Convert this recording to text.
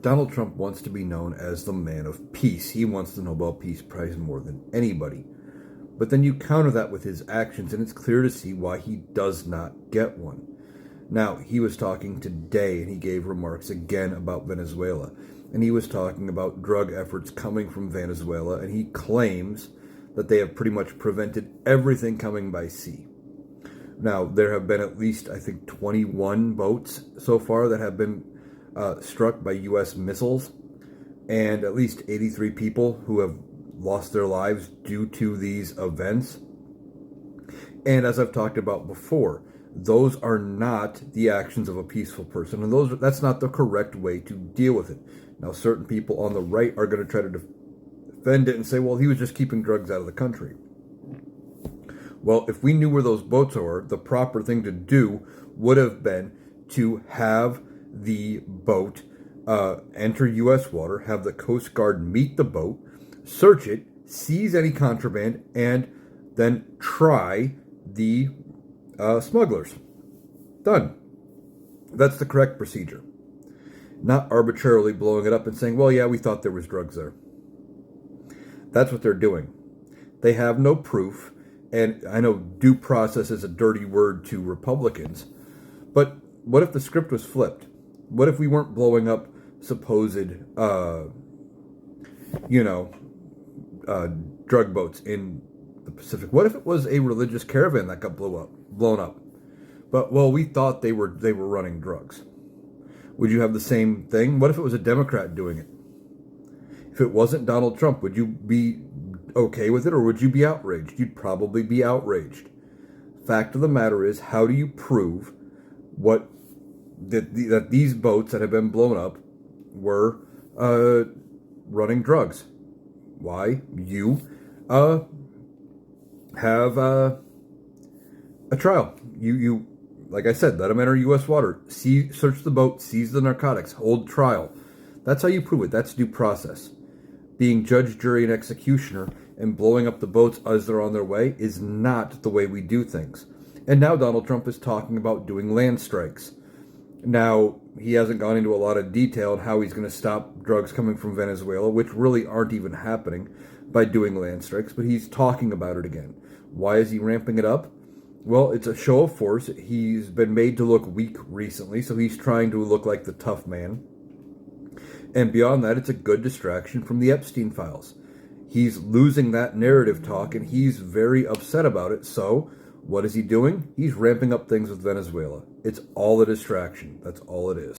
Donald Trump wants to be known as the man of peace. He wants the Nobel Peace Prize more than anybody. But then you counter that with his actions, and it's clear to see why he does not get one. Now, he was talking today, and he gave remarks again about Venezuela. And he was talking about drug efforts coming from Venezuela, and he claims that they have pretty much prevented everything coming by sea. Now, there have been at least, I think, 21 boats so far that have been struck by U.S. missiles, and at least 83 people who have lost their lives due to these events. And as I've talked about before, those are not the actions of a peaceful person, and that's not the correct way to deal with it. Now, certain people on the right are going to try to defend it and say, well, he was just keeping drugs out of the country. Well, if we knew where those boats are, the proper thing to do would have been to have the boat enter U.S. water, have the Coast Guard meet the boat, search it, seize any contraband, and then try the smugglers. Done. That's the correct procedure. Not arbitrarily blowing it up and saying, well, yeah, we thought there was drugs there. That's what they're doing. They have no proof, and I know due process is a dirty word to Republicans, but what if the script was flipped? What if we weren't blowing up supposed, drug boats in the Pacific? What if it was a religious caravan that got blown up? But, well, we thought they were running drugs. Would you have the same thing? What if it was a Democrat doing it? If it wasn't Donald Trump, would you be okay with it, or would you be outraged? You'd probably be outraged. Fact of the matter is, how do you prove that these boats that have been blown up were running drugs? Why? You have a trial. You like I said, let them enter U.S. water, search the boat, seize the narcotics, hold trial. That's how you prove it. That's due process. Being judge, jury, and executioner and blowing up the boats as they're on their way is not the way we do things. And now Donald Trump is talking about doing land strikes. Now, he hasn't gone into a lot of detail on how he's going to stop drugs coming from Venezuela, which really aren't even happening, by doing land strikes, but he's talking about it again. Why is he ramping it up? Well, it's a show of force. He's been made to look weak recently, so he's trying to look like the tough man. And beyond that, it's a good distraction from the Epstein files. He's losing that narrative talk, and he's very upset about it. So, what is he doing? He's ramping up things with Venezuela. It's all a distraction. That's all it is.